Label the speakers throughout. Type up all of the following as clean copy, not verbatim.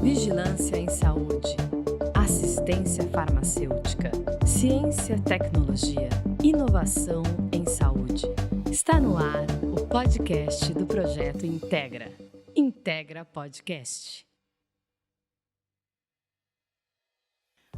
Speaker 1: Vigilância em saúde, assistência farmacêutica, ciência, tecnologia, inovação em saúde. Está no ar o podcast do projeto Integra. Integra Podcast.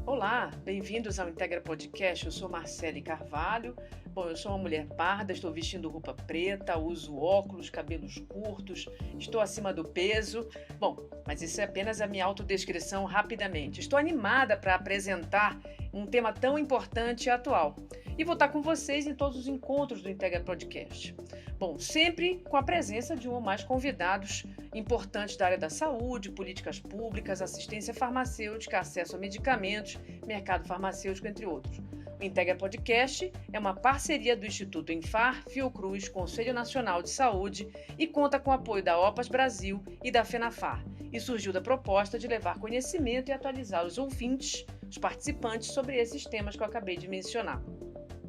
Speaker 2: Olá, bem-vindos ao Integra Podcast. Eu sou Marcele Carvalho. Bom, eu sou uma mulher parda, estou vestindo roupa preta, uso óculos, cabelos curtos, estou acima do peso. Bom, mas isso é apenas a minha autodescrição rapidamente. Estou animada para apresentar um tema tão importante e atual. E vou estar com vocês em todos os encontros do Integra Podcast. Bom, sempre com a presença de um ou mais convidados importantes da área da saúde, políticas públicas, assistência farmacêutica, acesso a medicamentos, mercado farmacêutico, entre outros. O Integra Podcast é uma parceria do Instituto Infar, Fiocruz, Conselho Nacional de Saúde e conta com o apoio da OPAS Brasil e da FENAFAR. E surgiu da proposta de levar conhecimento e atualizar os ouvintes, os participantes, sobre esses temas que eu acabei de mencionar.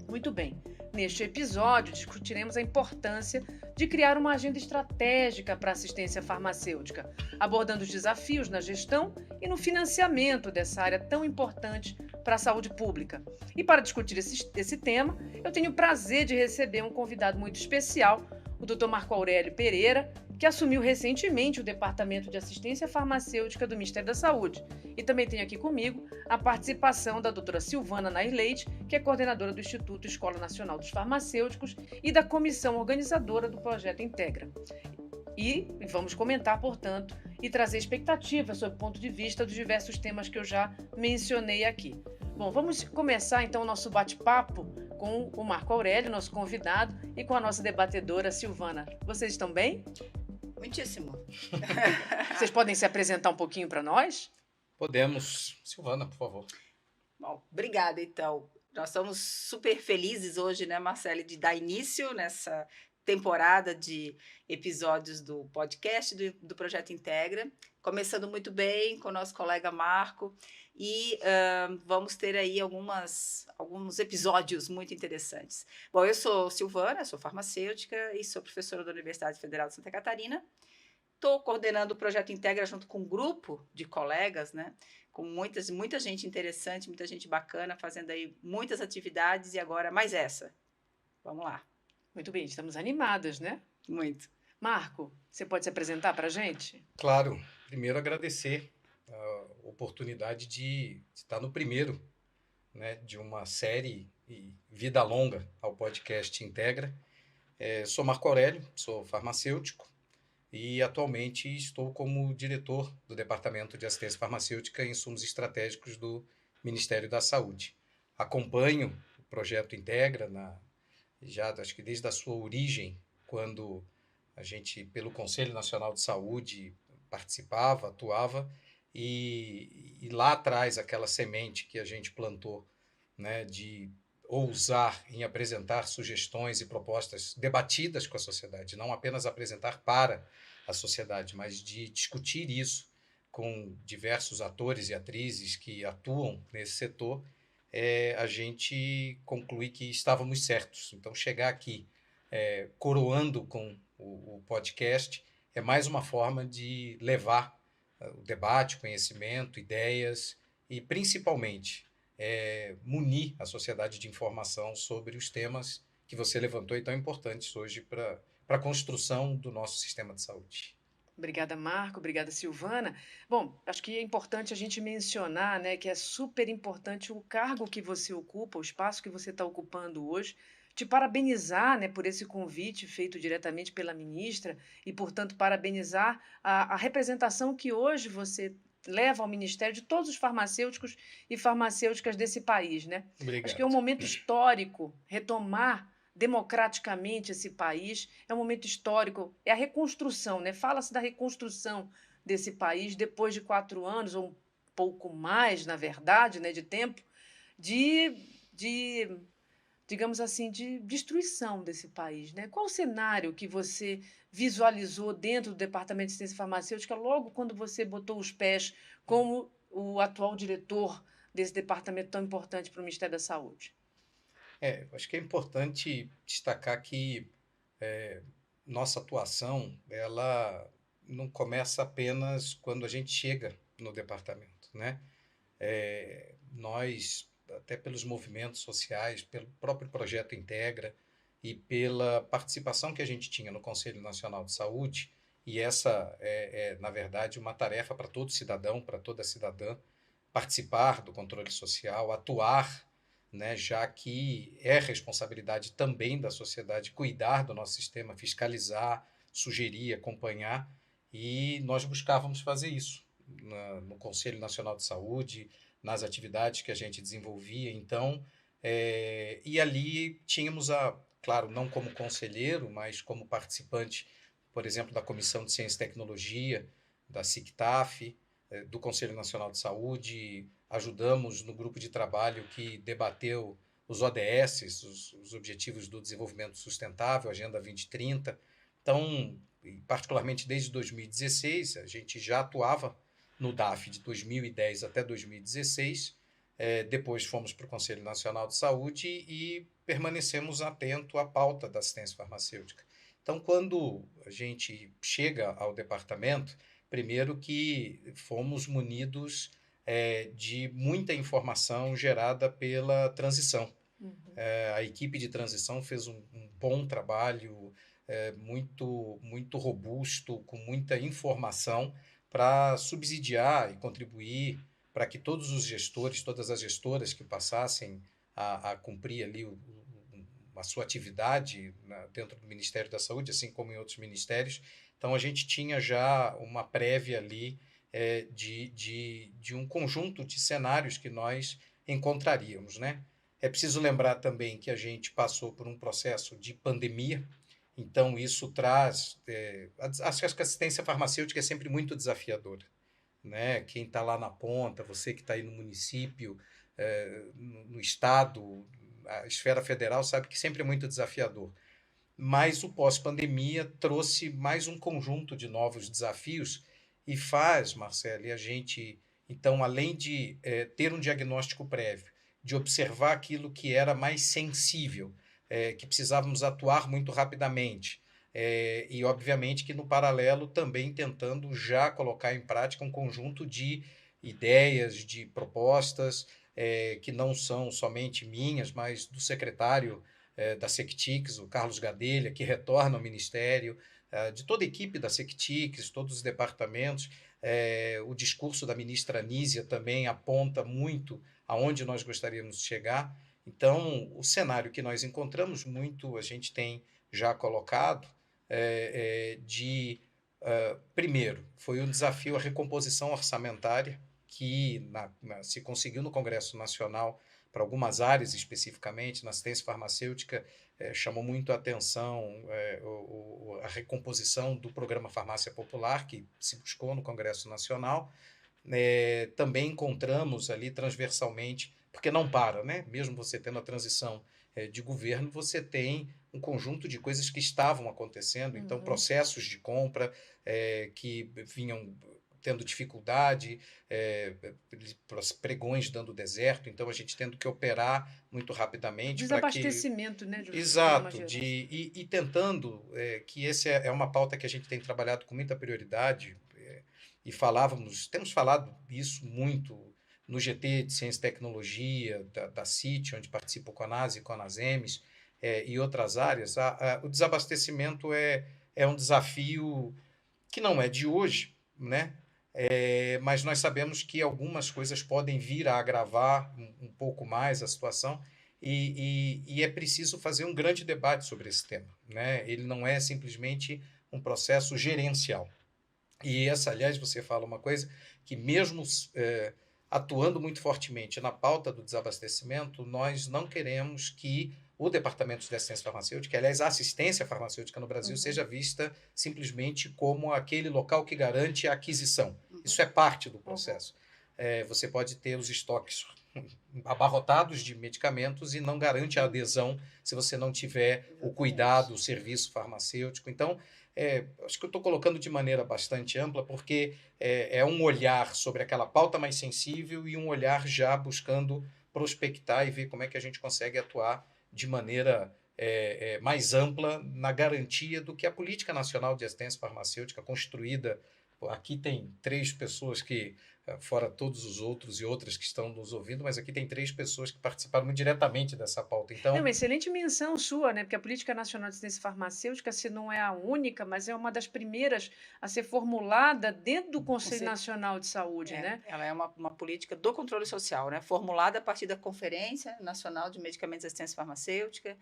Speaker 2: Muito bem, neste episódio discutiremos a importância de criar uma agenda estratégica para a assistência farmacêutica, abordando os desafios na gestão e no financiamento dessa área tão importante para a saúde pública. E para discutir esse tema, eu tenho o prazer de receber um convidado muito especial, o Dr. Marco Aurélio Pereira, que assumiu recentemente o Departamento de Assistência Farmacêutica do Ministério da Saúde. E também tenho aqui comigo a participação da doutora Silvana Nair Leite, que é coordenadora do Instituto Escola Nacional dos Farmacêuticos e da comissão organizadora do projeto Integra. E vamos comentar, portanto, e trazer expectativas sobre o ponto de vista dos diversos temas que eu já mencionei aqui. Bom, vamos começar então o nosso bate-papo com o Marco Aurélio, nosso convidado, e com a nossa debatedora Silvana. Vocês estão bem?
Speaker 3: Muitíssimo.
Speaker 2: Vocês podem se apresentar um pouquinho para nós?
Speaker 4: Podemos. Silvana, por favor.
Speaker 3: Bom, obrigada, então. Nós estamos super felizes hoje, né, Marcele, de dar início nessa temporada de episódios do podcast do Projeto Integra, começando muito bem com o nosso colega Marco, e vamos ter aí alguns episódios muito interessantes. Bom, eu sou Silvana, sou farmacêutica e sou professora da Universidade Federal de Santa Catarina. Estou coordenando o Projeto Integra junto com um grupo de colegas, né? Com muita gente interessante, muita gente bacana, fazendo aí muitas atividades, e agora mais essa. Vamos lá.
Speaker 2: Muito bem, estamos animadas, né?
Speaker 3: Muito.
Speaker 2: Marco, você pode se apresentar para a gente?
Speaker 4: Claro. Primeiro, agradecer a oportunidade de estar no primeiro, né, de uma série e vida longa ao podcast Integra. Sou Marco Aurélio, sou farmacêutico e atualmente estou como diretor do Departamento de Assistência Farmacêutica e Insumos Estratégicos do Ministério da Saúde. Acompanho o projeto Integra já acho que desde a sua origem, quando a gente, pelo Conselho Nacional de Saúde, participava, atuava, e lá atrás aquela semente que a gente plantou, né, de ousar em apresentar sugestões e propostas debatidas com a sociedade, não apenas apresentar para a sociedade, mas de discutir isso com diversos atores e atrizes que atuam nesse setor, a gente conclui que estávamos certos. Então, chegar aqui coroando com o podcast é mais uma forma de levar o debate, conhecimento, ideias e, principalmente, munir a sociedade de informação sobre os temas que você levantou e tão importantes hoje para a construção do nosso sistema de saúde.
Speaker 2: Obrigada, Marco. Obrigada, Silvana. Bom, acho que é importante a gente mencionar, né, que é super importante o cargo que você ocupa, o espaço que você está ocupando hoje. Te parabenizar, né, por esse convite feito diretamente pela ministra e, portanto, parabenizar a representação que hoje você leva ao Ministério de todos os farmacêuticos e farmacêuticas desse país, né?
Speaker 4: Obrigado.
Speaker 2: Acho que é um momento histórico retomar democraticamente esse país, é um momento histórico, é a reconstrução, né? Fala-se da reconstrução desse país depois de 4 anos, ou um pouco mais, na verdade, né, de tempo, de digamos assim, de destruição desse país, né? Qual o cenário que você visualizou dentro do Departamento de Ciência Farmacêutica logo quando você botou os pés como o atual diretor desse departamento tão importante para o Ministério da Saúde?
Speaker 4: Acho que é importante destacar que nossa atuação, ela não começa apenas quando a gente chega no departamento, né? Nós, até pelos movimentos sociais, pelo próprio projeto Integra e pela participação que a gente tinha no Conselho Nacional de Saúde, e essa na verdade, uma tarefa para todo cidadão, para toda cidadã, participar do controle social, atuar, né, já que é responsabilidade também da sociedade cuidar do nosso sistema, fiscalizar, sugerir, acompanhar, e nós buscávamos fazer isso no Conselho Nacional de Saúde, nas atividades que a gente desenvolvia. Então, e ali tínhamos claro, não como conselheiro, mas como participante, por exemplo, da Comissão de Ciência e Tecnologia, da SICTAF, do Conselho Nacional de Saúde, ajudamos no grupo de trabalho que debateu os ODS, os Objetivos do Desenvolvimento Sustentável, Agenda 2030. Então, particularmente desde 2016, a gente já atuava no DAF de 2010 até 2016, depois fomos para o Conselho Nacional de Saúde e permanecemos atento à pauta da assistência farmacêutica. Então, quando a gente chega ao departamento, primeiro que fomos munidos de muita informação gerada pela transição. A equipe de transição fez um bom trabalho, muito robusto, com muita informação para subsidiar e contribuir para que todos os gestores, todas as gestoras que passassem a cumprir ali a sua atividade dentro do Ministério da Saúde, assim como em outros ministérios. Então, a gente tinha já uma prévia ali de um conjunto de cenários que nós encontraríamos, né? É preciso lembrar também que a gente passou por um processo de pandemia, então isso traz... acho que a assistência farmacêutica é sempre muito desafiadora, né? Quem está lá na ponta, você que está aí no município, no estado, a esfera federal, sabe que sempre é muito desafiador. Mas o pós-pandemia trouxe mais um conjunto de novos desafios e faz, Marcelo, a gente, então, além de ter um diagnóstico prévio, de observar aquilo que era mais sensível, que precisávamos atuar muito rapidamente, e, obviamente, que no paralelo também tentando já colocar em prática um conjunto de ideias, de propostas, que não são somente minhas, mas do secretário da Sectix, o Carlos Gadelha, que retorna ao Ministério, de toda a equipe da Sectix, todos os departamentos. O discurso da ministra Anísia também aponta muito aonde nós gostaríamos de chegar. Então, o cenário que nós encontramos muito, a gente tem já colocado, primeiro, foi um desafio a recomposição orçamentária, que se conseguiu no Congresso Nacional para algumas áreas especificamente, na assistência farmacêutica, chamou muito a atenção a recomposição do programa Farmácia Popular, que se buscou no Congresso Nacional. Também encontramos ali transversalmente, porque não para, né? Mesmo você tendo a transição de governo, você tem um conjunto de coisas que estavam acontecendo, então processos de compra que vinham tendo dificuldade, pregões dando deserto, então a gente tendo que operar muito rapidamente.
Speaker 2: Desabastecimento, né?
Speaker 4: Exato, e tentando, que essa é uma pauta que a gente tem trabalhado com muita prioridade, e temos falado isso muito no GT de Ciência e Tecnologia, da CIT, onde participa o CONAS e CONASEMES, e outras áreas. O desabastecimento é um desafio que não é de hoje, né? Mas nós sabemos que algumas coisas podem vir a agravar um pouco mais a situação e é preciso fazer um grande debate sobre esse tema, né? Ele não é simplesmente um processo gerencial. E aliás, você fala uma coisa que mesmo atuando muito fortemente na pauta do desabastecimento, nós não queremos que o Departamento de Assistência Farmacêutica, aliás, a assistência farmacêutica no Brasil, seja vista simplesmente como aquele local que garante a aquisição. Isso é parte do processo. Você pode ter os estoques abarrotados de medicamentos e não garante a adesão se você não tiver o cuidado, o serviço farmacêutico. Então, acho que eu estou colocando de maneira bastante ampla, porque é um olhar sobre aquela pauta mais sensível e um olhar já buscando prospectar e ver como é que a gente consegue atuar de maneira mais ampla na garantia do que a Política Nacional de Assistência Farmacêutica, construída aqui tem 3 pessoas que, fora todos os outros e outras que estão nos ouvindo, mas aqui tem 3 pessoas que participaram muito diretamente dessa pauta.
Speaker 2: É
Speaker 4: Então,
Speaker 2: uma excelente menção sua, né? Porque a Política Nacional de Assistência Farmacêutica, se não é a única, mas é uma das primeiras a ser formulada dentro do Conselho
Speaker 3: Conselho-
Speaker 2: Nacional de Saúde, né?
Speaker 3: Ela é uma política do controle social, né? Formulada a partir da Conferência Nacional de Medicamentos e Assistência Farmacêutica,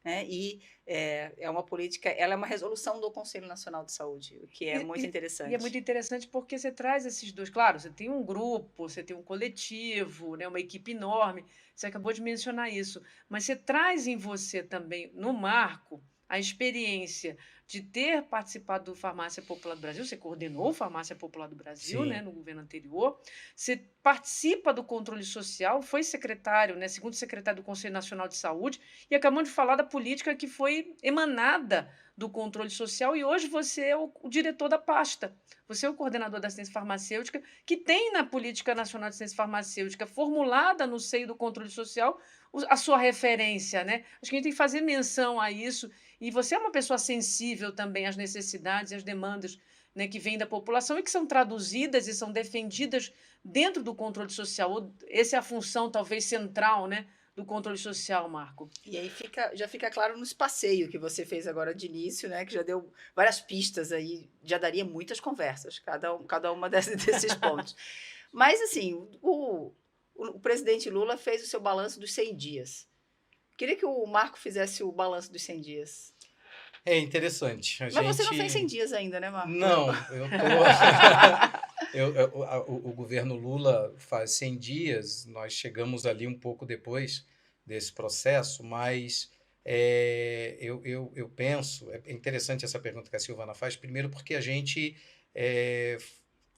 Speaker 3: né? E é uma política, ela é uma resolução do Conselho Nacional de Saúde, o que é muito interessante.
Speaker 2: E é muito interessante porque você traz esses dois. Claro, você tem um grupo, você tem um coletivo, né, uma equipe enorme. Você acabou de mencionar isso. Mas você traz em você também, no Marco, a experiência de ter participado do Farmácia Popular do Brasil. Você coordenou o Farmácia Popular do Brasil,
Speaker 4: Sim.
Speaker 2: né, no governo anterior. Você participa do controle social, foi secretário, né, segundo secretário do Conselho Nacional de Saúde, e acabamos de falar da política que foi emanada do controle social, e hoje você é o diretor da pasta. Você é o coordenador da assistência farmacêutica, que tem na Política Nacional de Assistência Farmacêutica, formulada no seio do controle social, a sua referência, né? Acho que a gente tem que fazer menção a isso. E você é uma pessoa sensível também às necessidades e às demandas, né, que vêm da população e que são traduzidas e são defendidas dentro do controle social. Essa é a função, talvez, central, né, do controle social, Marco.
Speaker 3: E aí já fica claro nos passeios que você fez agora de início, né? Que já deu várias pistas aí, já daria muitas conversas, cada uma desses pontos. Mas, assim, o presidente Lula fez o seu balanço dos 100 dias. Queria que o Marco fizesse o balanço dos 100 dias.
Speaker 4: é interessante.
Speaker 3: Mas você não fez 100 dias ainda, né, Marco?
Speaker 4: Não, eu tô... o governo Lula faz 100 dias, nós chegamos ali um pouco depois desse processo, mas eu penso, é interessante essa pergunta que a Silvana faz, primeiro porque a gente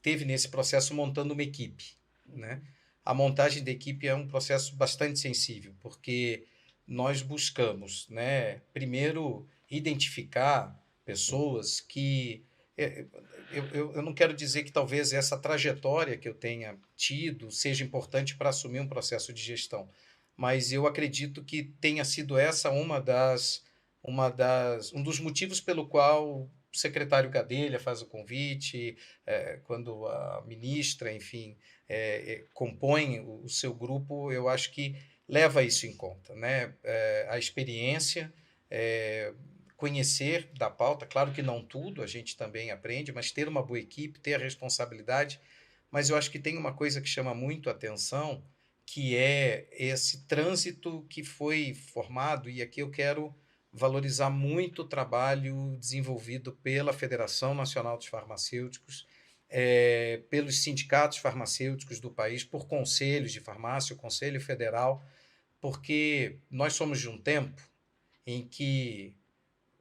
Speaker 4: teve nesse processo montando uma equipe, né? A montagem da equipe é um processo bastante sensível, porque nós buscamos, né, primeiro identificar pessoas que... Eu não quero dizer que talvez essa trajetória que eu tenha tido seja importante para assumir um processo de gestão, mas eu acredito que tenha sido essa um dos motivos pelo qual o secretário Gadelha faz o convite, quando a ministra, enfim, compõe o seu grupo, eu acho que leva isso em conta, né? A experiência, conhecer da pauta, claro que não tudo, a gente também aprende, mas ter uma boa equipe, ter a responsabilidade, mas eu acho que tem uma coisa que chama muito a atenção, que é esse trânsito que foi formado, e aqui eu quero valorizar muito o trabalho desenvolvido pela Federação Nacional dos Farmacêuticos, pelos sindicatos farmacêuticos do país, por conselhos de farmácia, o Conselho Federal, porque nós somos de um tempo em que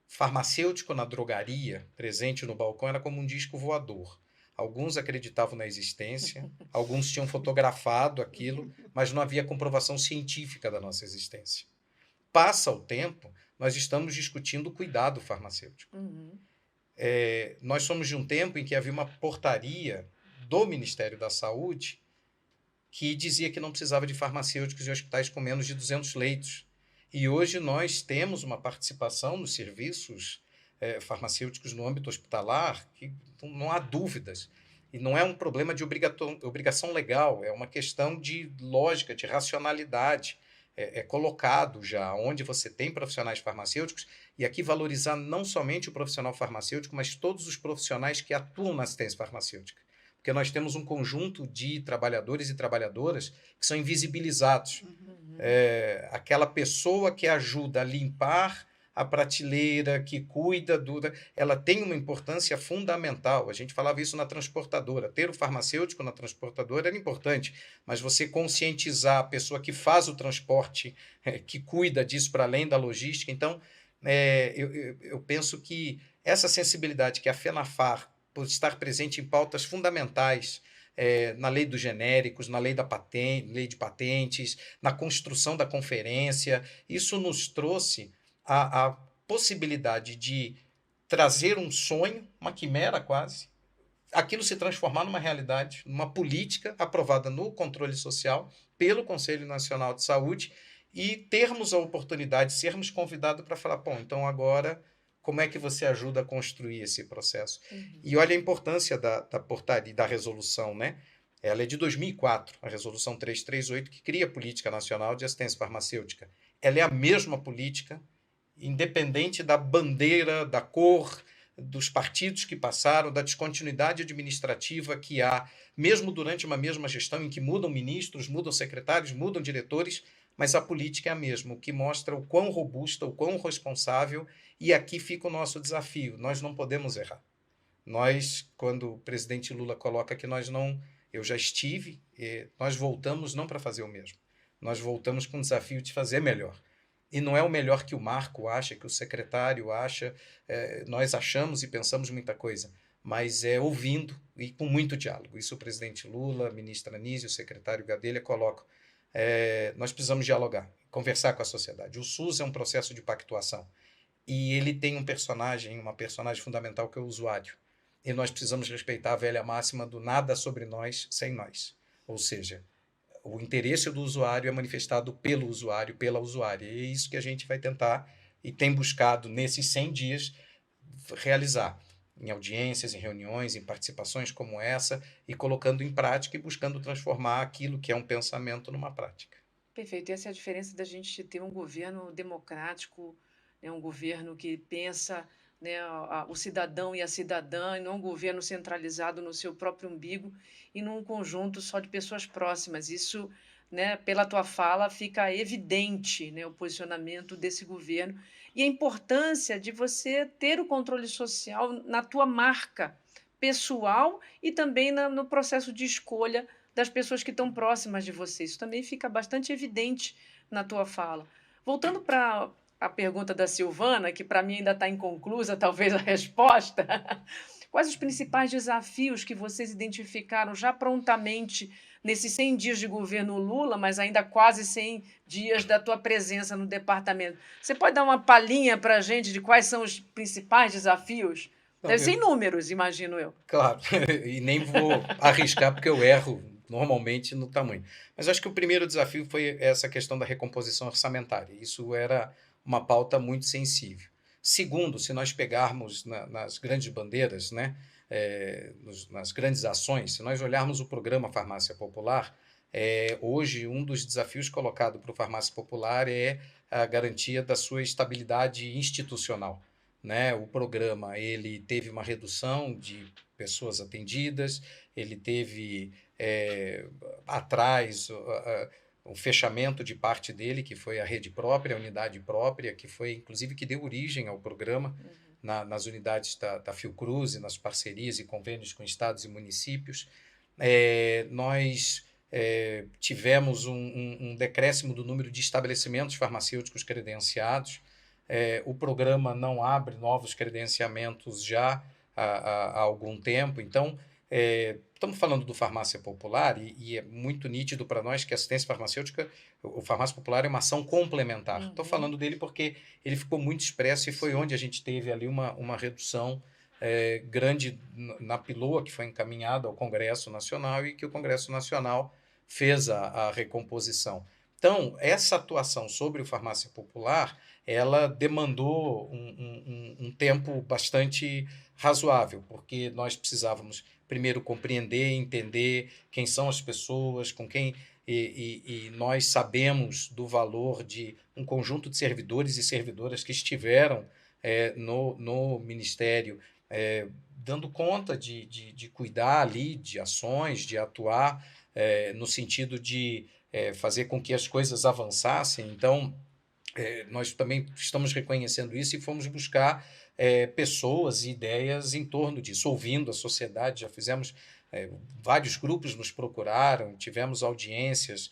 Speaker 4: farmacêutico na drogaria, presente no balcão, era como um disco voador. Alguns acreditavam na existência, alguns tinham fotografado aquilo, mas não havia comprovação científica da nossa existência. Passa o tempo, nós estamos discutindo o cuidado farmacêutico.
Speaker 2: Uhum.
Speaker 4: Nós somos de um tempo em que havia uma portaria do Ministério da Saúde que dizia que não precisava de farmacêuticos em hospitais com menos de 200 leitos. E hoje nós temos uma participação nos serviços farmacêuticos no âmbito hospitalar que não há dúvidas. E não é um problema de obrigação legal, é uma questão de lógica, de racionalidade. É colocado já onde você tem profissionais farmacêuticos, e aqui valorizar não somente o profissional farmacêutico, mas todos os profissionais que atuam na assistência farmacêutica. Porque nós temos um conjunto de trabalhadores e trabalhadoras que são invisibilizados.
Speaker 2: Uhum.
Speaker 4: Aquela pessoa que ajuda a limpar a prateleira, que cuida ela tem uma importância fundamental. A gente falava isso na transportadora. Ter o farmacêutico na transportadora era importante, mas você conscientizar a pessoa que faz o transporte, que cuida disso para além da logística. Então, eu penso que essa sensibilidade que a FENAFAR, por estar presente em pautas fundamentais, na lei dos genéricos, na lei lei de patentes, na construção da conferência, isso nos trouxe a possibilidade de trazer um sonho, uma quimera quase, aquilo se transformar numa realidade, numa política aprovada no controle social pelo Conselho Nacional de Saúde, e termos a oportunidade, sermos convidados para falar, bom, então agora como é que você ajuda a construir esse processo?
Speaker 2: Uhum.
Speaker 4: E olha a importância da portaria, da resolução, né? Ela é de 2004, a resolução 338, que cria a Política Nacional de Assistência Farmacêutica. Ela é a mesma política, independente da bandeira, da cor, dos partidos que passaram, da descontinuidade administrativa que há, mesmo durante uma mesma gestão em que mudam ministros, mudam secretários, mudam diretores, mas a política é a mesma, o que mostra o quão robusta, o quão responsável, e aqui fica o nosso desafio, nós não podemos errar. Nós, quando o presidente Lula coloca que nós não, eu já estive, nós voltamos não para fazer o mesmo, nós voltamos com o desafio de fazer melhor. E não é o melhor que o Marco acha, que o secretário acha, nós achamos e pensamos muita coisa, mas é ouvindo e com muito diálogo. Isso o presidente Lula, a ministra Anísio, o secretário Gadelha colocam. Nós precisamos dialogar, conversar com a sociedade. O SUS é um processo de pactuação e ele tem uma personagem fundamental que é o usuário. E nós precisamos respeitar a velha máxima do nada sobre nós sem nós. Ou seja, o interesse do usuário é manifestado pelo usuário, pela usuária. E é isso que a gente vai tentar e tem buscado nesses 100 dias realizar em audiências, em reuniões, em participações como essa e colocando em prática e buscando transformar aquilo que é um pensamento numa prática.
Speaker 2: Perfeito. Essa é a diferença da gente ter um governo democrático, né, um governo que pensa, né, o cidadão e a cidadã, e não um governo centralizado no seu próprio umbigo e num conjunto só de pessoas próximas. Isso, né, pela tua fala, fica evidente, né, o posicionamento desse governo e a importância de você ter o controle social na tua marca pessoal e também no processo de escolha das pessoas que estão próximas de você. Isso também fica bastante evidente na tua fala. Voltando para a pergunta da Silvana, que para mim ainda está inconclusa, talvez a resposta. Quais os principais desafios que vocês identificaram já prontamente nesses 100 dias de governo Lula, mas ainda quase 100 dias da tua presença no departamento? Você pode dar uma palhinha para a gente de quais são os principais desafios? Deve ser inúmeros, imagino eu.
Speaker 4: Claro, e nem vou arriscar porque eu erro normalmente no tamanho. Mas acho que o primeiro desafio foi essa questão da recomposição orçamentária. Isso era uma pauta muito sensível. Segundo, se nós pegarmos nas grandes bandeiras, né, nas grandes ações, se nós olharmos o programa Farmácia Popular, hoje um dos desafios colocado para o Farmácia Popular é a garantia da sua estabilidade institucional. Né? O programa ele teve uma redução de pessoas atendidas, ele teve atrás o fechamento de parte dele, que foi a rede própria, a unidade própria, que foi, inclusive, que deu origem ao programa nas unidades da Fiocruz, nas parcerias e convênios com estados e municípios. Nós tivemos um decréscimo do número de estabelecimentos farmacêuticos credenciados. O programa não abre novos credenciamentos já há algum tempo, então estamos falando do Farmácia Popular e é muito nítido para nós que a assistência farmacêutica, o Farmácia Popular é uma ação complementar. Estou falando dele porque ele ficou muito expresso e foi onde a gente teve ali uma redução grande na piloa que foi encaminhada ao Congresso Nacional e que o Congresso Nacional fez a recomposição. Então, essa atuação sobre o Farmácia Popular, ela demandou um tempo bastante razoável, porque nós precisávamos primeiro compreender, entender quem são as pessoas, com quem e nós sabemos do valor de um conjunto de servidores e servidoras que estiveram no Ministério, dando conta de cuidar ali de ações, de atuar no sentido de fazer com que as coisas avançassem. Então, nós também estamos reconhecendo isso e fomos buscar pessoas e ideias em torno disso, ouvindo a sociedade. Já fizemos, vários grupos nos procuraram, tivemos audiências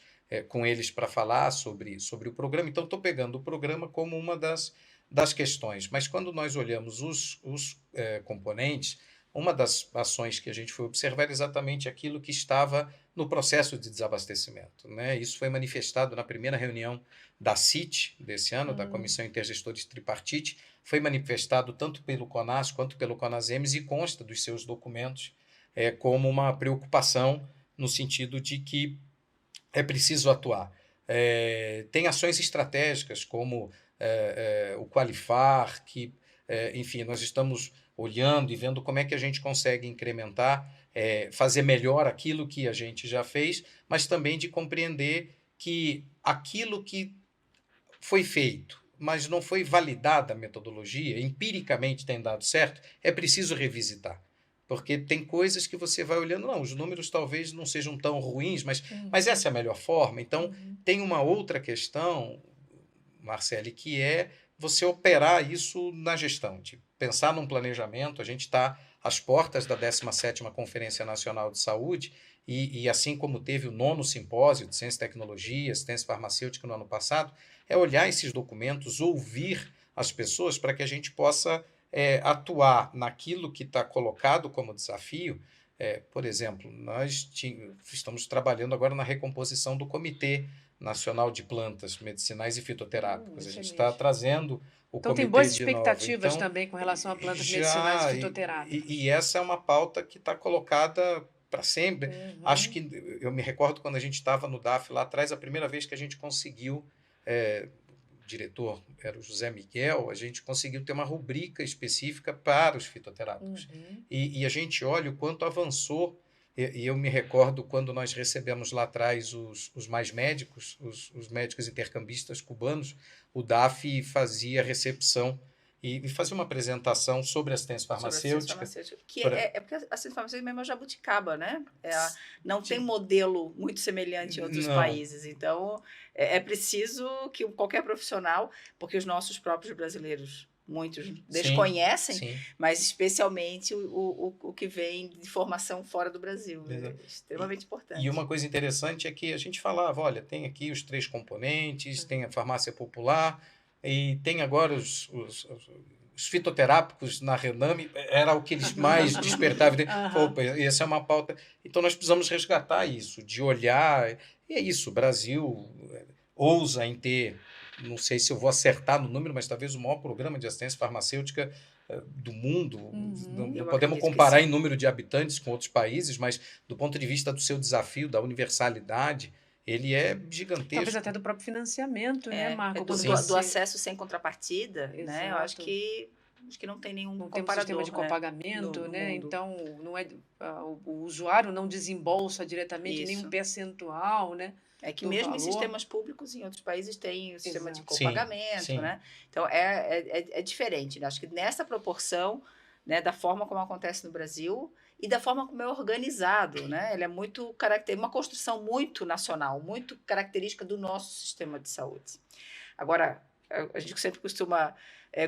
Speaker 4: com eles para falar sobre o programa. Então, estou pegando o programa como uma das questões. Mas, quando nós olhamos os componentes, uma das ações que a gente foi observar era exatamente aquilo que estava no processo de desabastecimento. Né? Isso foi manifestado na primeira reunião da CIT desse ano, da Comissão Intergestores Tripartite, foi manifestado tanto pelo CONAS quanto pelo CONASEMES e consta dos seus documentos como uma preocupação no sentido de que é preciso atuar. Tem ações estratégicas como o Qualifar, que enfim, nós estamos olhando e vendo como é que a gente consegue incrementar, fazer melhor aquilo que a gente já fez, mas também de compreender que aquilo que foi feito, mas não foi validada a metodologia, empiricamente tem dado certo, é preciso revisitar. Porque tem coisas que você vai olhando, não, os números talvez não sejam tão ruins, mas essa é a melhor forma. Então, tem uma outra questão, Marcele, que é você operar isso na gestão, de pensar num planejamento. A gente está às portas da 17ª Conferência Nacional de Saúde, e assim como teve o 9º Simpósio de Ciência e Tecnologia, Assistência Farmacêutica no ano passado, é olhar esses documentos, ouvir as pessoas para que a gente possa atuar naquilo que está colocado como desafio. Por exemplo, nós estamos trabalhando agora na recomposição do Comitê Nacional de Plantas Medicinais e Fitoterápicas. A gente está trazendo o
Speaker 2: então,
Speaker 4: comitê
Speaker 2: tem boas
Speaker 4: de novo.
Speaker 2: expectativas também com relação a plantas medicinais e fitoterápicas.
Speaker 4: E essa é uma pauta que está colocada para sempre. Acho que eu me recordo quando a gente estava no DAF lá atrás, a primeira vez que a gente conseguiu, o diretor era o José Miguel, a gente conseguiu ter uma rubrica específica para os fitoterápicos. E a gente olha o quanto avançou. E eu me recordo quando nós recebemos lá atrás os mais médicos, os médicos intercambistas cubanos, o DAF fazia recepção e fazia uma apresentação sobre assistência farmacêutica.
Speaker 3: Que é porque a assistência farmacêutica mesmo é jabuticaba, né? Não tem modelo muito semelhante em outros países. Então, é preciso que qualquer profissional, porque os nossos próprios brasileiros, muitos desconhecem, mas especialmente o que vem de formação fora do Brasil. É extremamente importante.
Speaker 4: E uma coisa interessante é que a gente falava, olha, tem aqui os 3 componentes, tem a farmácia popular, e tem agora os fitoterápicos na Rename, era o que eles mais despertavam. Opa, essa é uma pauta. Então, nós precisamos resgatar isso, de olhar. E é isso, o Brasil ousa em ter, não sei se eu vou acertar no número, mas talvez o maior programa de assistência farmacêutica do mundo. Não podemos comparar em número de habitantes com outros países, mas do ponto de vista do seu desafio, da universalidade, ele é gigantesco.
Speaker 2: Talvez até do próprio financiamento, né, Marco?
Speaker 3: Do acesso sem contrapartida, né? Eu acho que não tem nenhum
Speaker 2: comparador. Não tem um sistema de copagamento, né? Então, não é, o usuário não desembolsa diretamente nenhum percentual, né?
Speaker 3: É que mesmo em sistemas públicos, em outros países, tem o sistema de copagamento, né? Então, é diferente. Né? Acho que nessa proporção, né, da forma como acontece no Brasil e da forma como é organizado, né? Ele é muito uma construção muito nacional, muito característica do nosso sistema de saúde. Agora, a gente sempre costuma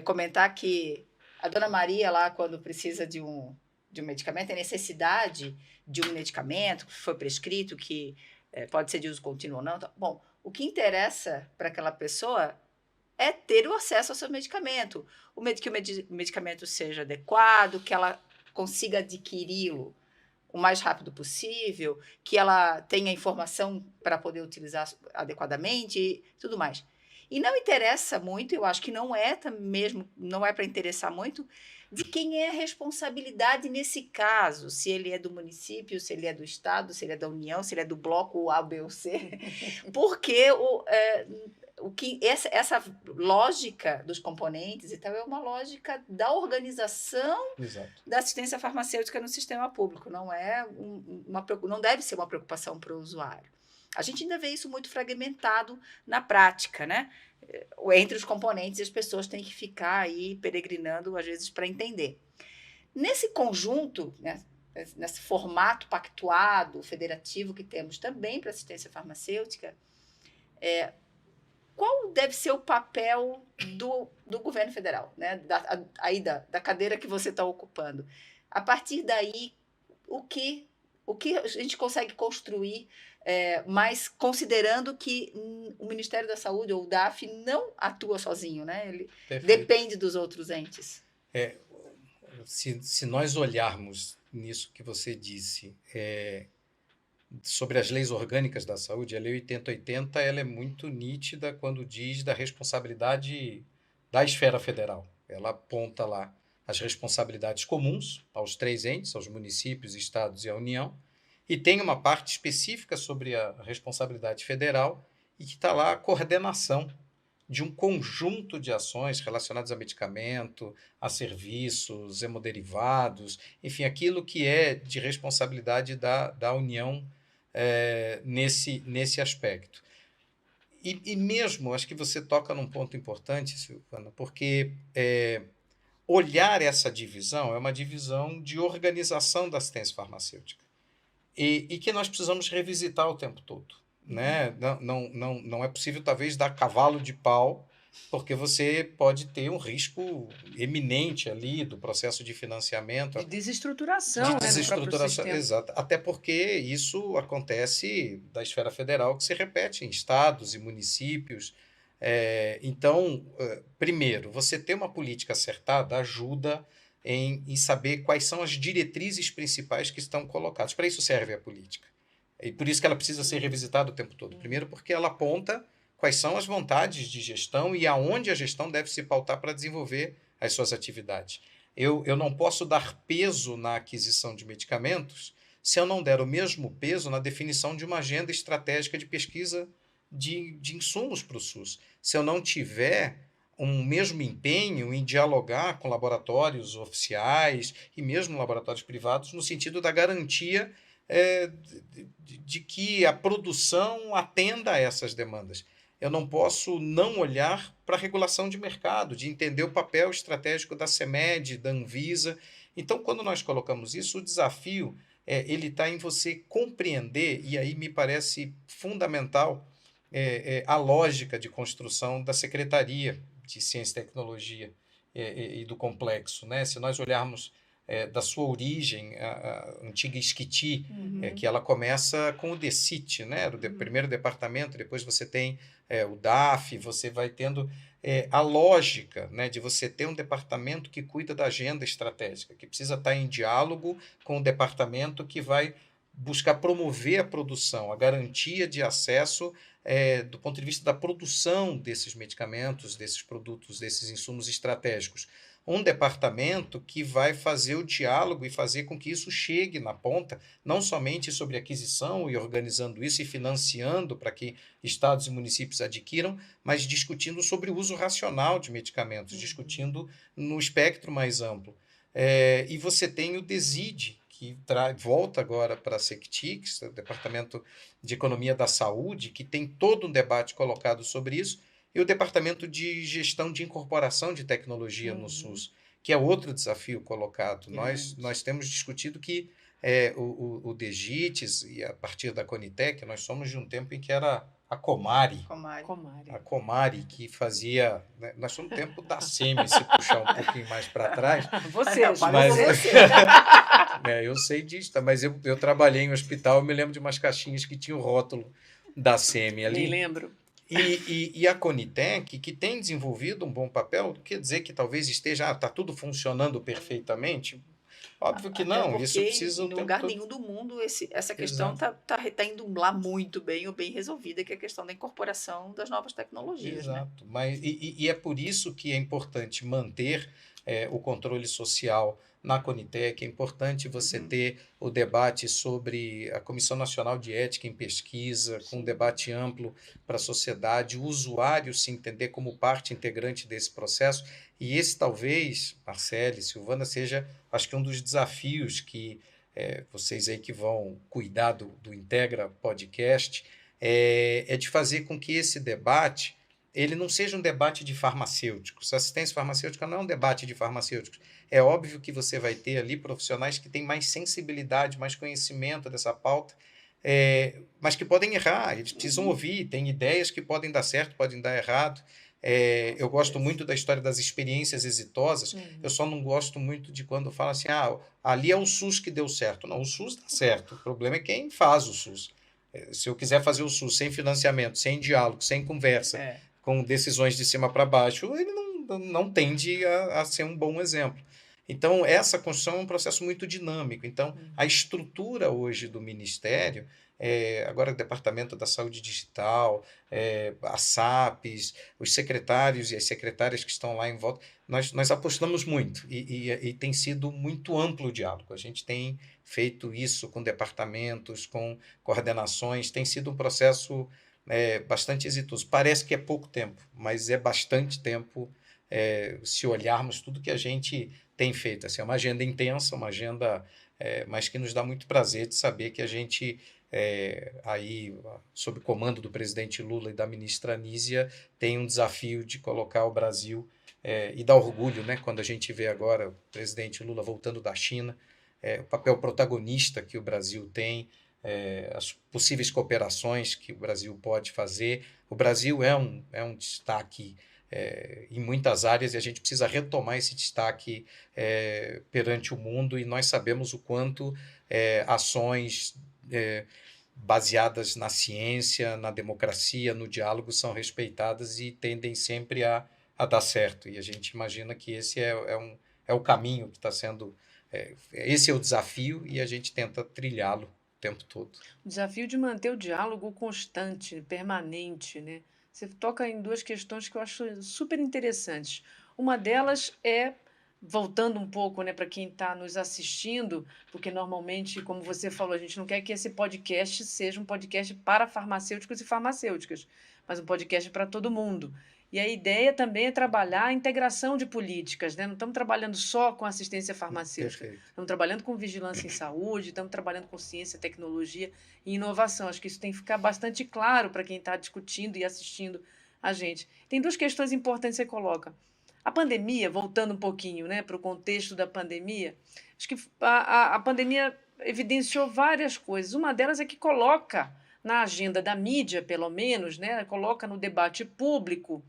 Speaker 3: comentar que a dona Maria, lá, quando precisa de um medicamento, tem necessidade de um medicamento que foi prescrito, que pode ser de uso contínuo ou não. Então, bom, o que interessa para aquela pessoa é ter o acesso ao seu medicamento. Que o medicamento seja adequado, que ela consiga adquiri-lo o mais rápido possível, que ela tenha informação para poder utilizar adequadamente e tudo mais. E não interessa muito, eu acho que não é para interessar muito, de quem é a responsabilidade nesse caso, se ele é do município, se ele é do estado, se ele é da União, se ele é do bloco A, B ou C, porque essa lógica dos componentes e tal é uma lógica da organização da assistência farmacêutica no sistema público, não deve ser uma preocupação para o usuário. A gente ainda vê isso muito fragmentado na prática, né? Entre os componentes, as pessoas têm que ficar aí peregrinando, às vezes, para entender. Nesse conjunto, né, nesse formato pactuado, federativo que temos também para assistência farmacêutica, qual deve ser o papel do governo federal, né? Da cadeira que você está ocupando? A partir daí, o que a gente consegue construir, mas considerando que o Ministério da Saúde, ou o DAF, não atua sozinho, né? Ele depende dos outros entes.
Speaker 4: Se nós olharmos nisso que você disse, sobre as leis orgânicas da saúde, a Lei 8080 ela é muito nítida quando diz da responsabilidade da esfera federal. Ela aponta lá as responsabilidades comuns aos 3 entes, aos municípios, estados e à União, e tem uma parte específica sobre a responsabilidade federal e que está lá a coordenação de um conjunto de ações relacionadas a medicamento, a serviços, hemoderivados, enfim, aquilo que é de responsabilidade da União nesse aspecto. E mesmo, acho que você toca num ponto importante, Silvana, porque olhar essa divisão é uma divisão de organização da assistência farmacêutica e que nós precisamos revisitar o tempo todo, né? Não é possível, talvez, dar cavalo de pau, porque você pode ter um risco eminente ali do processo de financiamento.
Speaker 2: De desestruturação, né, do próprio sistema.
Speaker 4: Exato. Até porque isso acontece da esfera federal, que se repete em estados e municípios. Então, primeiro, você ter uma política acertada ajuda em saber quais são as diretrizes principais que estão colocadas. Para isso serve a política. E por isso que ela precisa ser revisitada o tempo todo. Primeiro, porque ela aponta quais são as vontades de gestão e aonde a gestão deve se pautar para desenvolver as suas atividades. Eu não posso dar peso na aquisição de medicamentos se eu não der o mesmo peso na definição de uma agenda estratégica de pesquisa de insumos para o SUS. Se eu não tiver um mesmo empenho em dialogar com laboratórios oficiais e mesmo laboratórios privados, no sentido da garantia de que a produção atenda a essas demandas. Eu não posso não olhar para a regulação de mercado, de entender o papel estratégico da CEMED, da Anvisa. Então, quando nós colocamos isso, o desafio ele está em você compreender, e aí me parece fundamental a lógica de construção da Secretaria de Ciência e Tecnologia e do complexo, né? Se nós olharmos da sua origem, a antiga SCTI, que ela começa com o DECIT, né? O primeiro departamento, depois você tem o DAF, você vai tendo a lógica, né, de você ter um departamento que cuida da agenda estratégica, que precisa estar em diálogo com o departamento que vai buscar promover a produção, a garantia de acesso do ponto de vista da produção desses medicamentos, desses produtos, desses insumos estratégicos. Um departamento que vai fazer o diálogo e fazer com que isso chegue na ponta, não somente sobre aquisição e organizando isso e financiando para que estados e municípios adquiram, mas discutindo sobre o uso racional de medicamentos, discutindo no espectro mais amplo. E você tem o DESID, que volta agora para a SECTIC, o Departamento de Economia da Saúde, que tem todo um debate colocado sobre isso, e o Departamento de Gestão de Incorporação de Tecnologia no SUS, que é outro desafio colocado. Nós temos discutido que o DEGITES, e a partir da Conitec, nós somos de um tempo em que era a Comari. A Comari, que fazia... Né, nós somos no tempo da SEMI, se puxar um pouquinho mais para trás. Eu sei disso, mas eu trabalhei em um hospital, eu me lembro de umas caixinhas que tinham o rótulo da SEMI ali.
Speaker 2: Me lembro.
Speaker 4: E a Conitec, que tem desenvolvido um bom papel, quer dizer que talvez está tudo funcionando perfeitamente? Óbvio que não, isso precisa...
Speaker 3: Em lugar nenhum do mundo essa questão está indo lá muito bem ou bem resolvida, que é a questão da incorporação das novas tecnologias.
Speaker 4: Exato,
Speaker 3: né?
Speaker 4: Mas, e é por isso que é importante manter o controle social na Conitec, é importante você ter o debate sobre a Comissão Nacional de Ética em Pesquisa, com um debate amplo para a sociedade, o usuário se entender como parte integrante desse processo. E esse talvez, Marcele e Silvana, seja, acho que um dos desafios que vocês aí que vão cuidar do Integra Podcast, é de fazer com que esse debate ele não seja um debate de farmacêuticos. A assistência farmacêutica não é um debate de farmacêuticos. É óbvio que você vai ter ali profissionais que têm mais sensibilidade, mais conhecimento dessa pauta, mas que podem errar, eles precisam ouvir, tem ideias que podem dar certo, podem dar errado. Eu gosto muito da história das experiências exitosas, eu só não gosto muito de quando fala assim, ali é o SUS que deu certo. Não, o SUS dá certo, o problema é quem faz o SUS. Se eu quiser fazer o SUS sem financiamento, sem diálogo, sem conversa, com decisões de cima para baixo, ele não tende a ser um bom exemplo. Então, essa construção é um processo muito dinâmico. Então, a estrutura hoje do Ministério, agora o Departamento da Saúde Digital, a SAPES, os secretários e as secretárias que estão lá em volta, nós apostamos muito e tem sido muito amplo o diálogo. A gente tem feito isso com departamentos, com coordenações, tem sido um processo bastante exitoso. Parece que é pouco tempo, mas é bastante tempo se olharmos tudo que a gente tem feito. Assim, é uma agenda intensa, uma agenda, mas que nos dá muito prazer de saber que a gente, aí, sob comando do presidente Lula e da ministra Anísia, tem um desafio de colocar o Brasil, e dá orgulho, né, quando a gente vê agora o presidente Lula voltando da China, o papel protagonista que o Brasil tem, as possíveis cooperações que o Brasil pode fazer. O Brasil é um destaque em muitas áreas e a gente precisa retomar esse destaque perante o mundo, e nós sabemos o quanto ações baseadas na ciência, na democracia, no diálogo são respeitadas e tendem sempre a dar certo. E a gente imagina que esse é o caminho que está sendo... esse é o desafio e a gente tenta trilhá-lo o tempo todo.
Speaker 2: O desafio de manter o diálogo constante, permanente, né? Você toca em duas questões que eu acho super interessantes. Uma delas é, voltando um pouco, né, para quem está nos assistindo, porque normalmente, como você falou, a gente não quer que esse podcast seja um podcast para farmacêuticos e farmacêuticas, mas um podcast para todo mundo. E a ideia também é trabalhar a integração de políticas, né? Não estamos trabalhando só com assistência farmacêutica,
Speaker 4: Perfeito.
Speaker 2: estamos trabalhando com vigilância em saúde, estamos trabalhando com ciência, tecnologia e inovação. Acho que isso tem que ficar bastante claro para quem está discutindo e assistindo a gente. Tem duas questões importantes que você coloca. A pandemia, voltando um pouquinho, né, para o contexto da pandemia, acho que a pandemia evidenciou várias coisas. Uma delas é que coloca na agenda da mídia, pelo menos, né, coloca no debate público.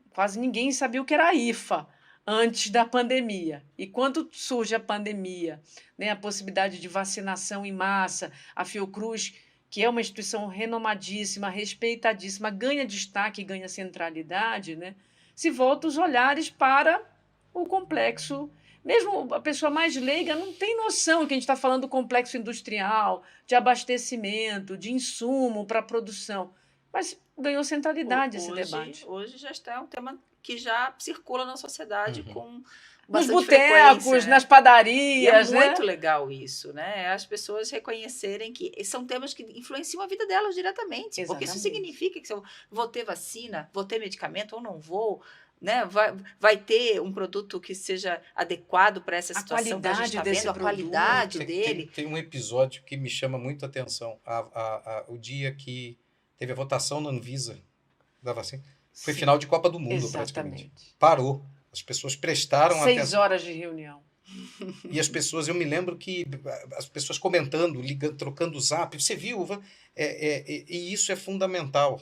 Speaker 2: Quase ninguém sabia o que era a IFA antes da pandemia. E quando surge a pandemia, né, a possibilidade de vacinação em massa, a Fiocruz, que é uma instituição renomadíssima, respeitadíssima, ganha destaque, ganha centralidade, né, se volta os olhares para o complexo. Mesmo a pessoa mais leiga não tem noção que a gente está falando do complexo industrial, de abastecimento, de insumo para a produção. Mas ganhou centralidade esse debate.
Speaker 3: Hoje já está um tema que já circula na sociedade com
Speaker 2: Nos
Speaker 3: bastante
Speaker 2: botecos,
Speaker 3: frequência, né?
Speaker 2: nas padarias,
Speaker 3: E é
Speaker 2: né?
Speaker 3: muito legal isso, né? As pessoas reconhecerem que são temas que influenciam a vida delas diretamente. Porque isso
Speaker 2: Exatamente.
Speaker 3: significa que se eu vou ter vacina, vou ter medicamento ou não vou, né? Vai ter um produto que seja adequado para essa
Speaker 2: A
Speaker 3: situação que a gente
Speaker 2: qualidade
Speaker 3: está
Speaker 2: desse
Speaker 3: vendo, a
Speaker 2: produto.
Speaker 3: qualidade dele.
Speaker 4: Tem um episódio que me chama muito a atenção. O dia que teve a votação na Anvisa da vacina. Foi
Speaker 2: Sim,
Speaker 4: final de Copa do Mundo, praticamente.
Speaker 2: exatamente.
Speaker 4: Parou. As pessoas prestaram
Speaker 2: 6
Speaker 4: atenção.
Speaker 2: horas de reunião.
Speaker 4: E as pessoas, eu me lembro que as pessoas comentando, ligando, trocando o zap, você viu? E isso é fundamental,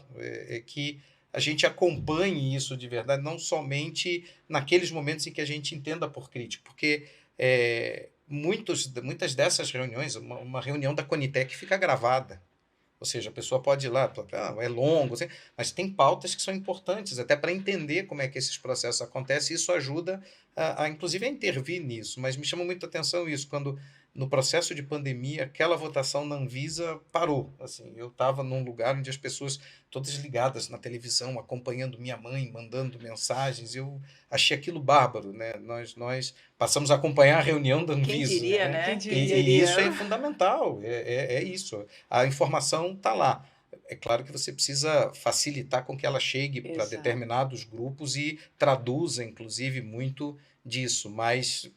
Speaker 4: que a gente acompanhe isso de verdade, não somente naqueles momentos em que a gente entenda por crítico, porque muitas dessas reuniões, uma reunião da Conitec fica gravada. Ou seja, a pessoa pode ir lá, é longo, assim, mas tem pautas que são importantes, até para entender como é que esses processos acontecem, e isso ajuda, inclusive, a intervir nisso. Mas me chama muito a atenção isso, quando, no processo de pandemia, aquela votação na Anvisa parou. Assim, eu estava num lugar onde as pessoas, todas ligadas na televisão, acompanhando minha mãe, mandando mensagens, eu achei aquilo bárbaro, né? Nós passamos a acompanhar a reunião da Anvisa.
Speaker 3: Quem diria,
Speaker 4: né?
Speaker 3: né?
Speaker 2: Quem
Speaker 4: E
Speaker 2: diria?
Speaker 4: isso é fundamental, é isso. A informação está lá. É claro que você precisa facilitar com que ela chegue para
Speaker 2: Exato.
Speaker 4: determinados grupos e traduza, inclusive, muito disso, mas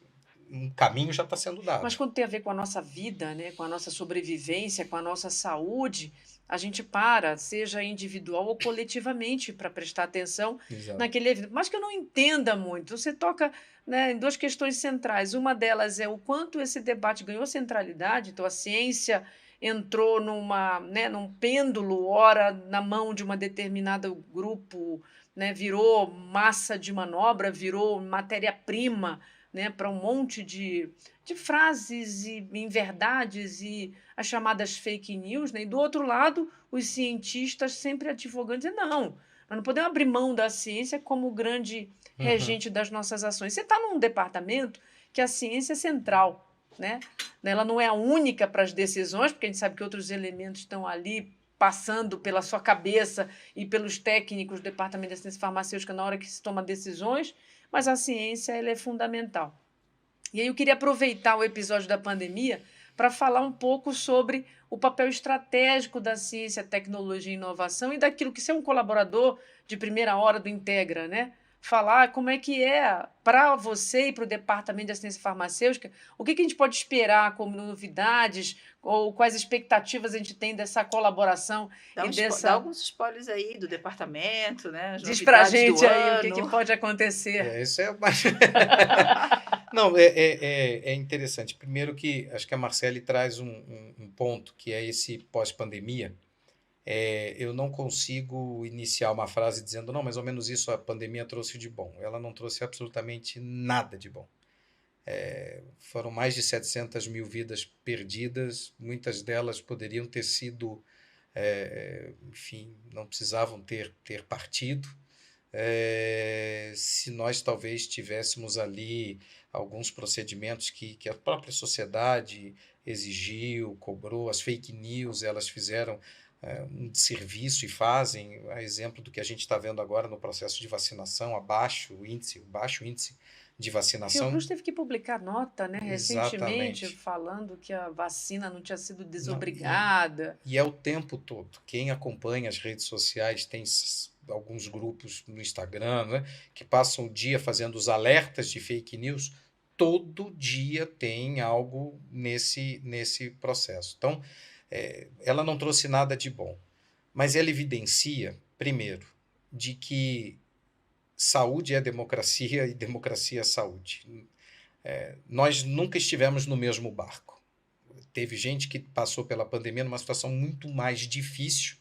Speaker 4: um caminho já está sendo dado.
Speaker 2: Mas quando tem a ver com a nossa vida, né, com a nossa sobrevivência, com a nossa saúde, a gente para, seja individual ou coletivamente, para prestar atenção
Speaker 4: Exato.
Speaker 2: naquele evento. Mas que eu não entenda muito. Você toca, né, em duas questões centrais. Uma delas é o quanto esse debate ganhou centralidade. Então, a ciência entrou num pêndulo, ora na mão de um determinado grupo, né, virou massa de manobra, virou matéria-prima, né, para um monte de frases e inverdades e as chamadas fake news, né? E do outro lado, os cientistas sempre advogando, dizendo, não, nós não podemos abrir mão da ciência como grande regente das nossas ações. Você está num departamento que a ciência é central, né? Ela não é a única para as decisões, porque a gente sabe que outros elementos estão ali passando pela sua cabeça e pelos técnicos do Departamento de Ciência Farmacêutica na hora que se toma decisões, mas a ciência ela é fundamental. E aí eu queria aproveitar o episódio da pandemia para falar um pouco sobre o papel estratégico da ciência, tecnologia e inovação e daquilo que ser um colaborador de primeira hora do Integra, né? Falar como é que é para você e para o Departamento de Assistência Farmacêutica, o que a gente pode esperar como novidades ou quais expectativas a gente tem dessa colaboração
Speaker 3: Dá,
Speaker 2: e
Speaker 3: dá alguns spoilers aí do departamento, né? As
Speaker 2: Diz para a
Speaker 3: novidades do
Speaker 2: gente aí o que
Speaker 3: ano.
Speaker 2: pode acontecer.
Speaker 4: Isso é Não, é interessante. Primeiro que acho que a Marcele traz um ponto, que é esse pós-pandemia. Eu não consigo iniciar uma frase dizendo, não, mais ou menos isso a pandemia trouxe de bom. Ela não trouxe absolutamente nada de bom. Foram mais de 700 mil vidas perdidas, muitas delas poderiam ter sido, enfim, não precisavam ter partido. Se nós talvez tivéssemos ali alguns procedimentos que a própria sociedade exigiu, cobrou, as fake news, elas fizeram um desserviço e fazem, a exemplo do que a gente está vendo agora no processo de vacinação, baixo índice de vacinação.
Speaker 2: Fiocruz teve que publicar nota, né, recentemente,
Speaker 4: Exatamente.
Speaker 2: falando que a vacina não tinha sido desobrigada.
Speaker 4: E é o tempo todo. Quem acompanha as redes sociais tem alguns grupos no Instagram, né, que passam o dia fazendo os alertas de fake news. Todo dia tem algo nesse processo. Então, ela não trouxe nada de bom, mas ela evidencia, primeiro, de que saúde é democracia e democracia é saúde. Nós nunca estivemos no mesmo barco. Teve gente que passou pela pandemia numa situação muito mais difícil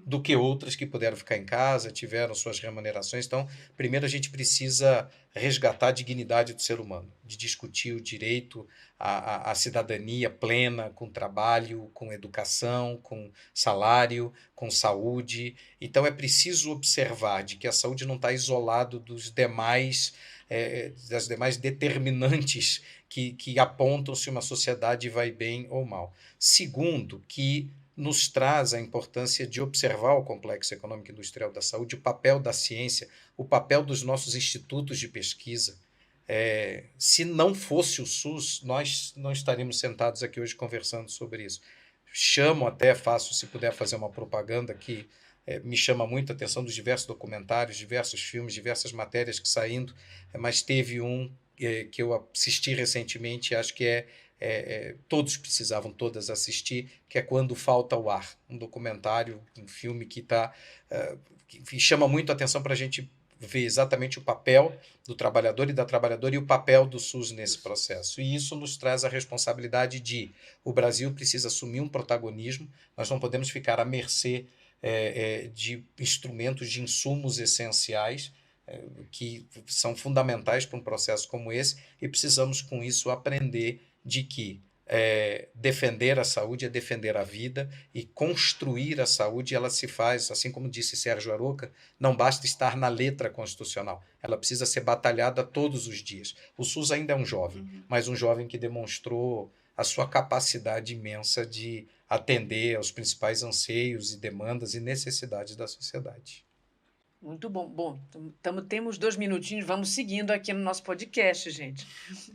Speaker 4: do que outras que puderam ficar em casa, tiveram suas remunerações. Então, primeiro a gente precisa resgatar a dignidade do ser humano, de discutir o direito à cidadania plena, com trabalho, com educação, com salário, com saúde. Então, é preciso observar de que a saúde não está isolada dos demais, das demais determinantes que apontam se uma sociedade vai bem ou mal. Segundo, que nos traz a importância de observar o complexo econômico e industrial da saúde, o papel da ciência, o papel dos nossos institutos de pesquisa. Se não fosse o SUS, nós não estaríamos sentados aqui hoje conversando sobre isso. Faço, se puder fazer uma propaganda que me chama muito a atenção dos diversos documentários, diversos filmes, diversas matérias que saindo, mas teve um que eu assisti recentemente, acho que todos precisavam todas assistir, que é Quando Falta o Ar, um documentário, um filme que chama muito a atenção para a gente ver exatamente o papel do trabalhador e da trabalhadora e o papel do SUS nesse processo. E isso nos traz a responsabilidade de o Brasil precisa assumir um protagonismo, nós não podemos ficar à mercê de instrumentos, de insumos essenciais que são fundamentais para um processo como esse, e precisamos com isso aprender de que defender a saúde é defender a vida, e construir a saúde ela se faz, assim como disse Sérgio Aroca, não basta estar na letra constitucional, ela precisa ser batalhada todos os dias. O SUS ainda é um jovem, mas um jovem que demonstrou a sua capacidade imensa de atender aos principais anseios e demandas e necessidades da sociedade.
Speaker 2: Muito bom. Bom, temos 2 minutinhos, vamos seguindo aqui no nosso podcast, gente.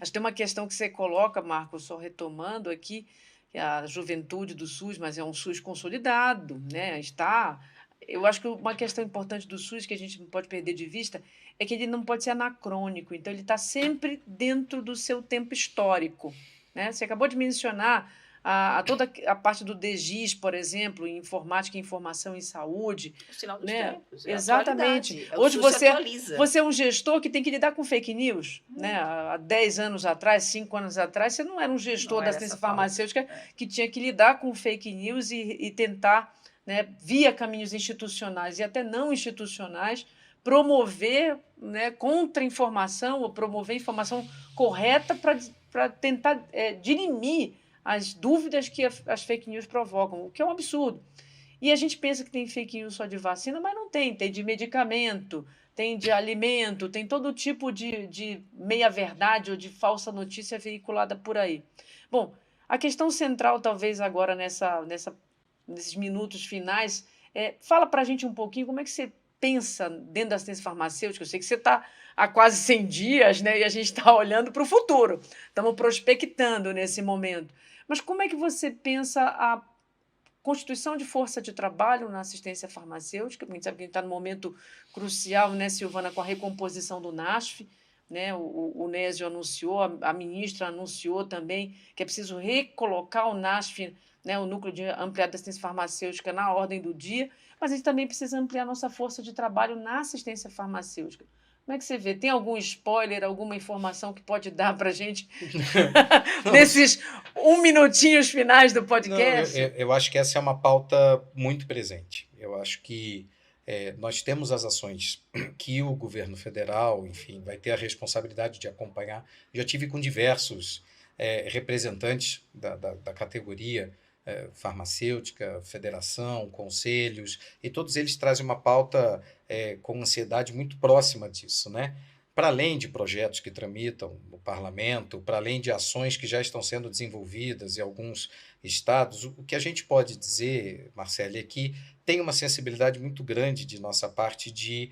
Speaker 2: Acho que tem uma questão que você coloca, Marcos, só retomando aqui, que é a juventude do SUS, mas é um SUS consolidado, né? Eu acho que uma questão importante do SUS que a gente não pode perder de vista é que ele não pode ser anacrônico, então ele está sempre dentro do seu tempo histórico, né? Você acabou de mencionar toda a parte do DGIS, por exemplo, em informática e informação em saúde.
Speaker 3: O sinal dos
Speaker 2: né?
Speaker 3: tempos.
Speaker 2: Exatamente.
Speaker 3: Hoje
Speaker 2: você é um gestor que tem que lidar com fake news. Né? Há 10 anos atrás, 5 anos atrás, você não era um gestor da assistência farmacêutica que tinha que lidar com fake news e tentar, né, via caminhos institucionais e até não institucionais, promover, né, contra-informação ou promover informação correta para tentar dirimir as dúvidas que as fake news provocam, o que é um absurdo. E a gente pensa que tem fake news só de vacina, mas não tem. Tem de medicamento, tem de alimento, tem todo tipo de meia-verdade ou de falsa notícia veiculada por aí. Bom, a questão central, talvez agora nesses minutos finais, fala para a gente um pouquinho como é que você pensa dentro da assistência farmacêutica. Eu sei que você está há quase 100 dias, né, e a gente está olhando para o futuro, estamos prospectando nesse momento. Mas como é que você pensa a constituição de força de trabalho na assistência farmacêutica? Porque a gente sabe que a gente está num momento crucial, né, Silvana, com a recomposição do NASF, né? O Nésio anunciou, a ministra anunciou também que é preciso recolocar o NASF, né, o Núcleo de Ampliado de Assistência Farmacêutica, na ordem do dia, mas a gente também precisa ampliar nossa força de trabalho na assistência farmacêutica. Como é que você vê? Tem algum spoiler, alguma informação que pode dar para a gente nesses 1 minutinhos finais do podcast?
Speaker 4: Não, eu acho que essa é uma pauta muito presente. Eu acho que nós temos as ações que o governo federal, enfim, vai ter a responsabilidade de acompanhar. Já tive com diversos representantes da categoria farmacêutica, federação, conselhos, e todos eles trazem uma pauta com ansiedade muito próxima disso, né? Para além de projetos que tramitam no parlamento, para além de ações que já estão sendo desenvolvidas em alguns estados, o que a gente pode dizer, Marcele, é que tem uma sensibilidade muito grande de nossa parte de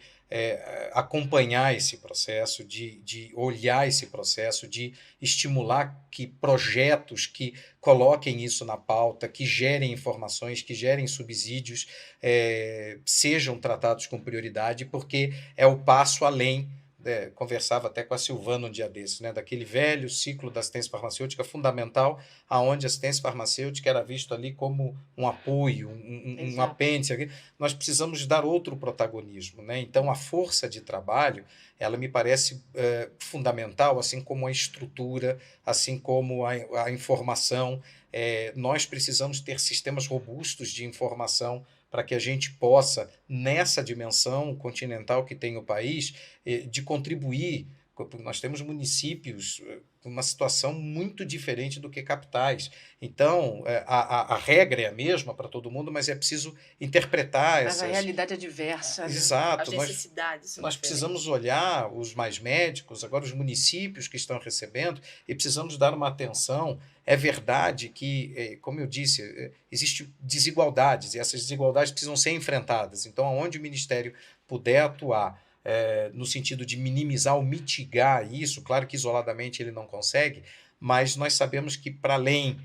Speaker 4: acompanhar esse processo, de olhar esse processo, de estimular que projetos que coloquem isso na pauta, que gerem informações, que gerem subsídios, sejam tratados com prioridade, porque é o passo além. Conversava até com a Silvana um dia desses, né, daquele velho ciclo da assistência farmacêutica fundamental, aonde a assistência farmacêutica era visto ali como um apoio, um apêndice. Nós precisamos dar outro protagonismo, né? Então, a força de trabalho, ela me parece fundamental, assim como a estrutura, assim como a informação. Nós precisamos ter sistemas robustos de informação para que a gente possa, nessa dimensão continental que tem o país, de contribuir. Nós temos municípios com uma situação muito diferente do que capitais. Então, a regra é a mesma para todo mundo, mas é preciso interpretar
Speaker 2: Mas a realidade é diversa. Né?
Speaker 4: Exato.
Speaker 3: As necessidades
Speaker 4: nós precisamos olhar os mais médicos, agora os municípios que estão recebendo, e precisamos dar uma atenção. É verdade que, como eu disse, existem desigualdades, e essas desigualdades precisam ser enfrentadas. Então, onde o Ministério puder atuar no sentido de minimizar ou mitigar isso, claro que isoladamente ele não consegue, mas nós sabemos que, para além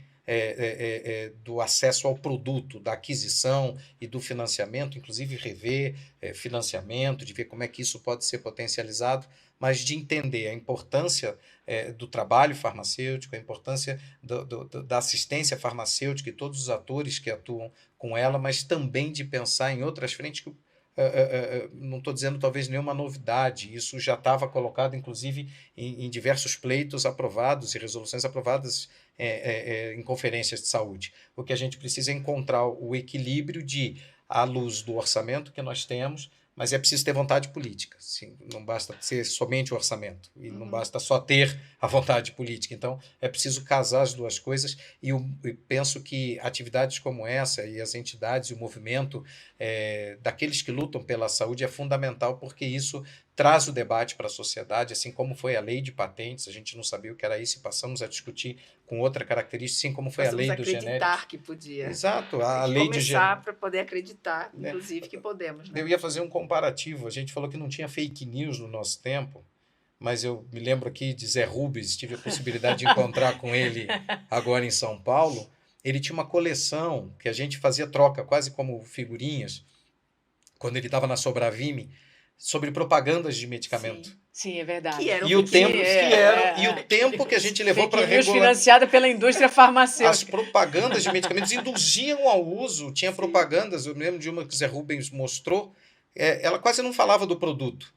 Speaker 4: do acesso ao produto, da aquisição e do financiamento, inclusive rever financiamento, de ver como é que isso pode ser potencializado, mas de entender a importância do trabalho farmacêutico, a importância da assistência farmacêutica e todos os atores que atuam com ela, mas também de pensar em outras frentes que não estou dizendo talvez nenhuma novidade, isso já estava colocado inclusive em diversos pleitos aprovados e resoluções aprovadas em conferências de saúde. O que a gente precisa é encontrar o equilíbrio à luz do orçamento que nós temos, mas é preciso ter vontade política. Sim, não basta ser somente o orçamento, e não basta só ter a vontade política. Então, é preciso casar as duas coisas, e eu penso que atividades como essa, e as entidades, e o movimento daqueles que lutam pela saúde é fundamental, porque isso traz o debate para a sociedade, assim como foi a lei de patentes, a gente não sabia o que era isso, e passamos a discutir com outra característica, assim como foi a lei do genérico.
Speaker 3: Acreditar que podia.
Speaker 4: Exato, a lei de genérico.
Speaker 3: Começar para poder acreditar, inclusive, que podemos. Né?
Speaker 4: Eu ia fazer um comparativo, a gente falou que não tinha fake news no nosso tempo, mas eu me lembro aqui de Zé Rubens, tive a possibilidade de encontrar com ele agora em São Paulo. Ele tinha uma coleção que a gente fazia troca, quase como figurinhas, quando ele estava na Sobravime, sobre propagandas de medicamento.
Speaker 2: Sim, é verdade.
Speaker 4: E o tempo que a gente levou para regular.
Speaker 2: Financiada pela indústria farmacêutica.
Speaker 4: As propagandas de medicamentos induziam ao uso. Tinha propagandas, eu me lembro de uma que o Zé Rubens mostrou, ela quase não falava do produto.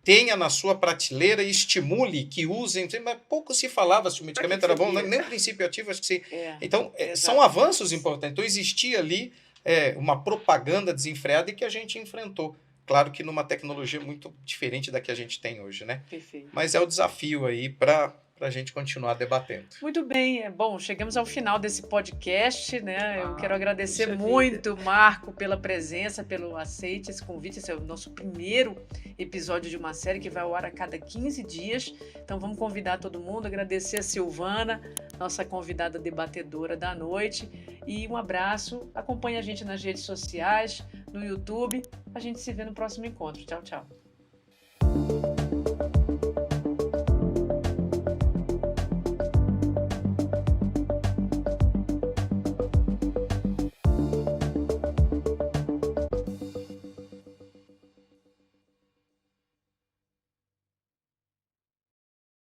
Speaker 4: Tenha na sua prateleira e estimule que usem, mas pouco se falava se o medicamento era bom, nem o princípio ativo, acho que sim. Então, são avanços importantes. Então, existia ali uma propaganda desenfreada e que a gente enfrentou. Claro que numa tecnologia muito diferente da que a gente tem hoje, né?
Speaker 2: Perfeito.
Speaker 4: Mas é o desafio aí para a gente continuar debatendo.
Speaker 2: Muito bem. Bom, chegamos ao final desse podcast, né? Eu quero agradecer muito, Marco, pela presença, pelo aceite esse convite. Esse é o nosso primeiro episódio de uma série que vai ao ar a cada 15 dias. Então, vamos convidar todo mundo, agradecer a Silvana, nossa convidada debatedora da noite. E um abraço. Acompanhe a gente nas redes sociais, no YouTube. A gente se vê no próximo encontro. Tchau, tchau.